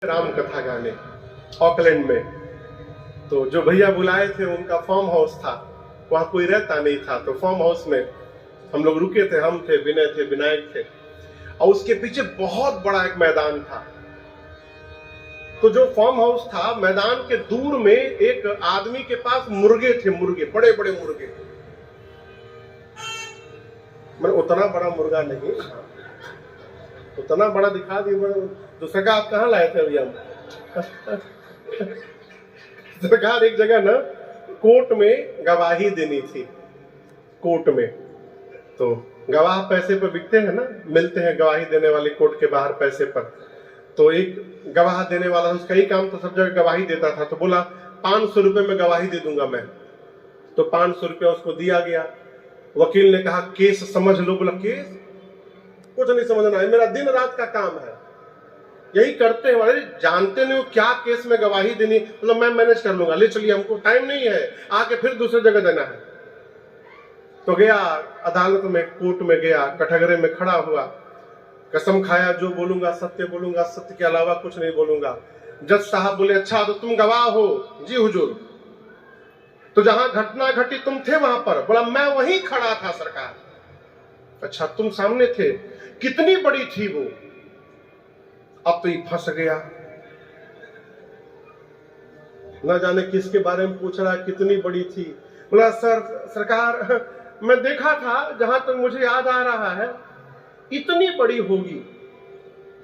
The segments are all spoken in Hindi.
राम कथा गाने ऑकलैंड में। तो जो भैया बुलाए थे उनका फार्म हाउस था, वहां कोई रहता नहीं था, तो फार्म हाउस में हम लोग रुके थे। हम थे, विनय थे, विनायक थे, और उसके पीछे बहुत बड़ा एक मैदान था। तो जो फार्म हाउस था, मैदान के दूर में एक आदमी के पास मुर्गे थे, मुर्गे, बड़े बड़े मुर्गे। मैं उतना बड़ा मुर्गा नहीं, उतना बड़ा दिखा दिया। दूसरा का आप कहाँ लाए थे भैया? सरकार एक जगह ना कोर्ट में गवाही देनी थी, कोर्ट में। तो गवाह पैसे पर बिकते हैं ना, मिलते हैं गवाही देने वाले कोर्ट के बाहर पैसे पर। तो एक गवाह देने वाला, उसका ही काम था, सब जगह गवाही देता था। तो बोला 500 रुपए में गवाही दे दूंगा मैं। तो 500 रुपया उसको दिया गया। वकील ने कहा केस समझ लो। बोला केस कुछ नहीं समझना है, मेरा दिन रात का काम है, यही करते हैं। अरे जानते नहीं हो क्या केस में गवाही देनी? मतलब मैं मैनेज कर लूंगा, ले चलिए, हमको टाइम नहीं है, आके फिर दूसरी जगह देना है। तो गया अदालत में, कोर्ट में गया, कटघरे में खड़ा हुआ, कसम खाया जो बोलूंगा सत्य बोलूंगा, सत्य के अलावा कुछ नहीं बोलूंगा। जज साहब बोले अच्छा तो तुम गवाह हो? जी हुजूर। तो जहां घटना घटी तुम थे वहां पर? बोला मैं वहीं खड़ा था सरकार। अच्छा तुम सामने थे, कितनी बड़ी थी वो? अब तो ये फंस गया, न जाने किसके बारे में पूछ रहा है, कितनी बड़ी थी। बोला सरकार मैं देखा था, जहां तक मुझे याद आ रहा है इतनी बड़ी होगी।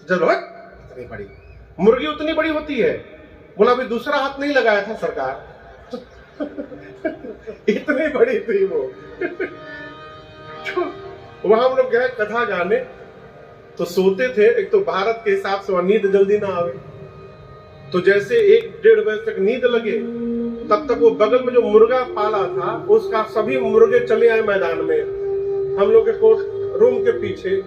जरूरत इतनी बड़ी मुर्गी उतनी बड़ी होती है? बोला अभी दूसरा हाथ नहीं लगाया था सरकार। इतनी बड़ी थी वो। वहां हम लोग गए कथा गाने, तो सोते थे। एक तो भारत के हिसाब से वहां नींद जल्दी ना आवे, तो जैसे 1-1.5 बजे तक नींद लगे, तब तक वो बगल में जो मुर्गा पाला था उसका सभी मुर्गे चले आए मैदान में, हम लोग के कोर्ट रूम के पीछे।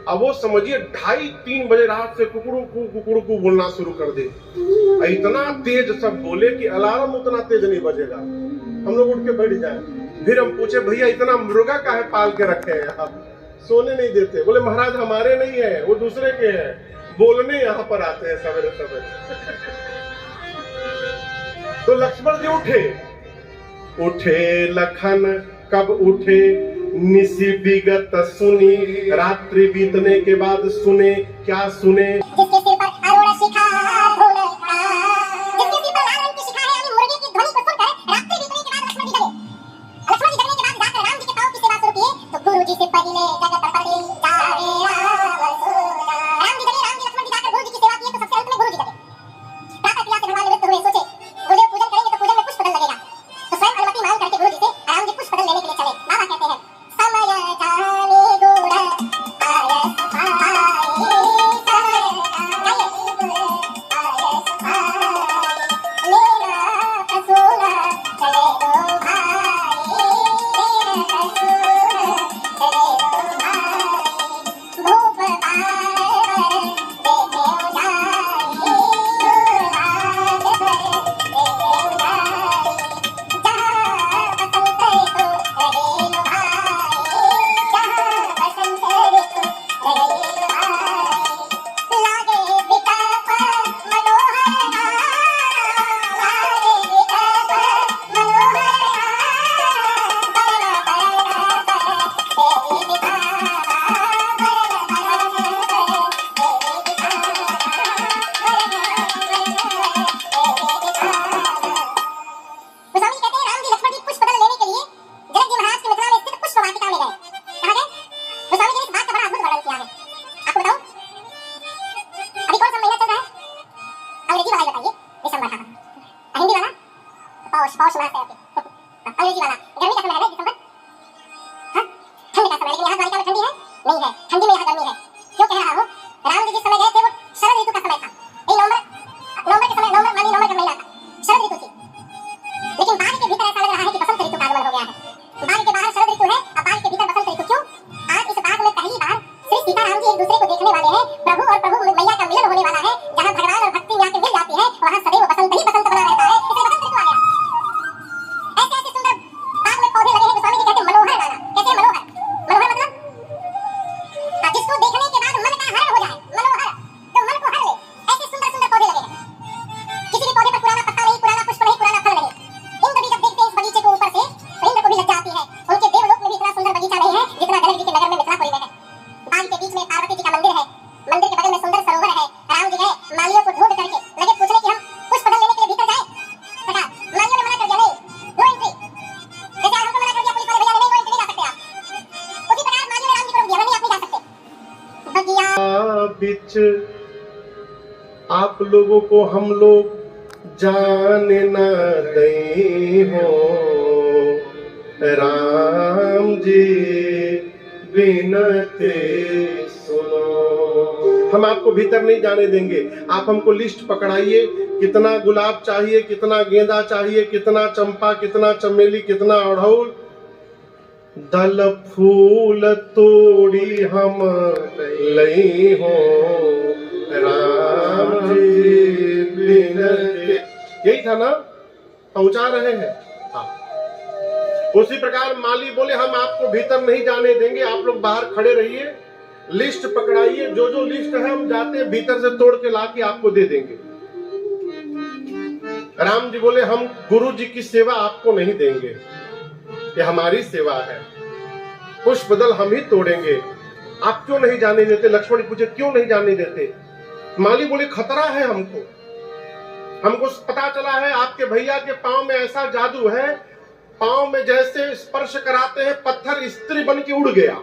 अब वो समझिए 2:30-3 बजे रात से कुकड़ू बोलना शुरू कर दे। इतना तेज सब बोले कि अलार्म उतना तेज नहीं बजेगा, हम लोग उठ के बैठ जाए। फिर हम पूछे भैया इतना मुर्गा काहे पाल के रखे हैं आप, सोने नहीं देते? बोले महाराज हमारे नहीं है, वो दूसरे के हैं, बोलने यहाँ पर आते हैं सवेरे सवेरे। तो लक्ष्मण जी उठे लखन कब उठे, निसी विगत सुनी, रात्रि बीतने के बाद सुने। क्या सुने? जिसके सिर पर अरोड़ा शिखा ढोल खड़ा, जिसके सिर पर लाल रंग की शिखा है, यानी मुर्गे की ध्वनि को सुनकर रात्रि बीतने के बाद लक्ष्मण जी जगे। लक्ष्मण जी जगने के बाद जाकर राम जी के पांव की सेवा शुरू किए। तो गुरु जी से पहले जगत पड़ी जाए राम सोना। राम जी जगे, राम जी लक्ष्मण जी जाकर गुरु जी की सेवा किए। तो सबसे अंत में गुरु जी जगे। प्रातः क्रिया से भगवान निवृत्त हुए, सोचे गुरुदेव पूजन करेंगे तो पूजन में पुष्प बदल लगेगा। तो स्वयं अनुमति मांग करके गुरु जी से राम जी पुष्प बदल लेने के लिए चले। बाबा कहते हैं समय जाने गुण अंग्रेजी वाला गर्मी का समय है दिसंबर, हाँ ठंड का समय, लेकिन यहाँ द्वारिका में ठंडी है नहीं है, ठंडी में यहाँ गर्मी है। क्यों कह रहा हूँ? राम जी जिस समय गए थे वो शरद ऋतु का समय था, नवंबर के समय, नवंबर का महीना था, शरद ऋतु थी। लेकिन बाग के भीतर ऐसा लग रहा है कि बसंत ऋतु का आगमन हो गया है। बाग के बाहर शरद ऋतु है, अब बाग के भीतर बसंत ऋतु। क्यों? आज इस बाग में पहली बार श्री सीताराम जी एक दूसरे को देखने वाले हैं। प्रभु और प्रभु मैया का मिलन होने वाला है। जहाँ भगवान और भक्ति यहाँ के मिल जाती है, वहाँ सदैव बसंत ही बसंत बना रहता है। इसलिए बसंत ऋतु आ गया। ऐसे ऐसे सुंदर बाग में पौधे लगे हैं, स्वामी जी कहते हैं मनोहर नाना। कैसे मनोहर? मनोहर मतलब जिसको देखने के बाद मन का हर आप लोगों को हम लोग जाने न दई हो, राम जी बिनती सुनो। हम आपको भीतर नहीं जाने देंगे। आप हमको लिस्ट पकड़ाइए, कितना गुलाब चाहिए, कितना गेंदा चाहिए, कितना चंपा, कितना चमेली, कितना अड़हुल, दल फूल तोड़ी हम लई हो, राम जी बिनती। यही था ना, पहुंचा रहे हैं। हाँ। उसी प्रकार माली बोले हम आपको भीतर नहीं जाने देंगे, आप लोग बाहर खड़े रहिए, लिस्ट पकड़ाइए, जो जो लिस्ट है हम जाते हैं भीतर से तोड़ के लाके आपको दे देंगे। राम जी बोले हम गुरु जी की सेवा आपको नहीं देंगे, ये हमारी सेवा है, पुष्प दल हम ही तोड़ेंगे, आप क्यों नहीं जाने देते? लक्ष्मण जी पूछे क्यों नहीं जाने देते? माली बोले खतरा है हमको, हमको पता चला है आपके भैया के पांव में ऐसा जादू है, पांव में जैसे स्पर्श कराते हैं पत्थर स्त्री बन के उड़ गया।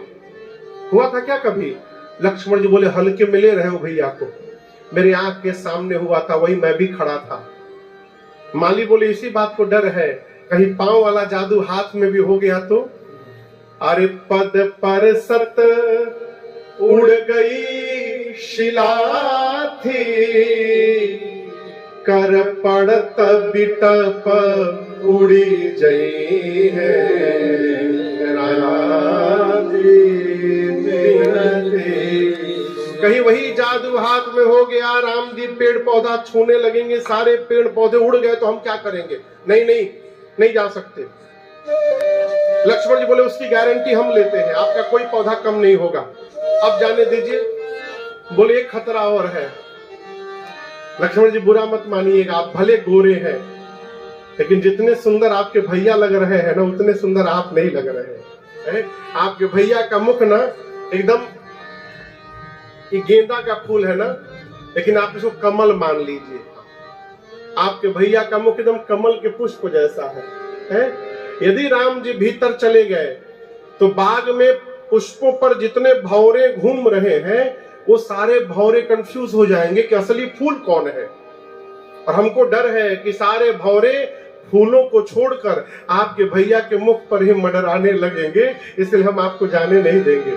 हुआ था क्या कभी? लक्ष्मण जी बोले हल्के में ले रहे हो भैया को, मेरी आंख के सामने हुआ था, वही मैं भी खड़ा था। माली बोले इसी बात को डर है, कहीं पांव वाला जादू हाथ में भी हो गया तो। अरे पद पर सत उड़ गई शिला थी, कर पड़त बिटप उड़ी जई है, कहीं वही जादू हाथ में हो गया, राम जी पेड़ पौधा छूने लगेंगे, सारे पेड़ पौधे उड़ गए तो हम क्या करेंगे? नहीं नहीं नहीं जा सकते। लक्ष्मण जी बोले उसकी गारंटी हम लेते हैं, आपका कोई पौधा कम नहीं होगा, अब जाने दीजिए। बोले एक खतरा और है। लक्ष्मण जी बुरा मत मानिएगा, आप भले गोरे हैं लेकिन जितने सुंदर आपके भैया लग रहे हैं ना उतने सुंदर आप नहीं लग रहे हैं। आपके भैया का मुख ना एकदम गेंदा का फूल है ना, लेकिन आप इसको कमल मान लीजिए। आपके भैया का मुख एकदम कमल के पुष्प जैसा है? यदि राम जी भीतर चले गए तो बाग में पुष्पों पर जितने भौरे घूम रहे हैं वो सारे भौरे कंफ्यूज हो जाएंगे कि असली फूल कौन है। और हमको डर है कि सारे भौरे फूलों को छोड़कर आपके भैया के मुख पर ही मंडराने लगेंगे, इसलिए हम आपको जाने नहीं देंगे।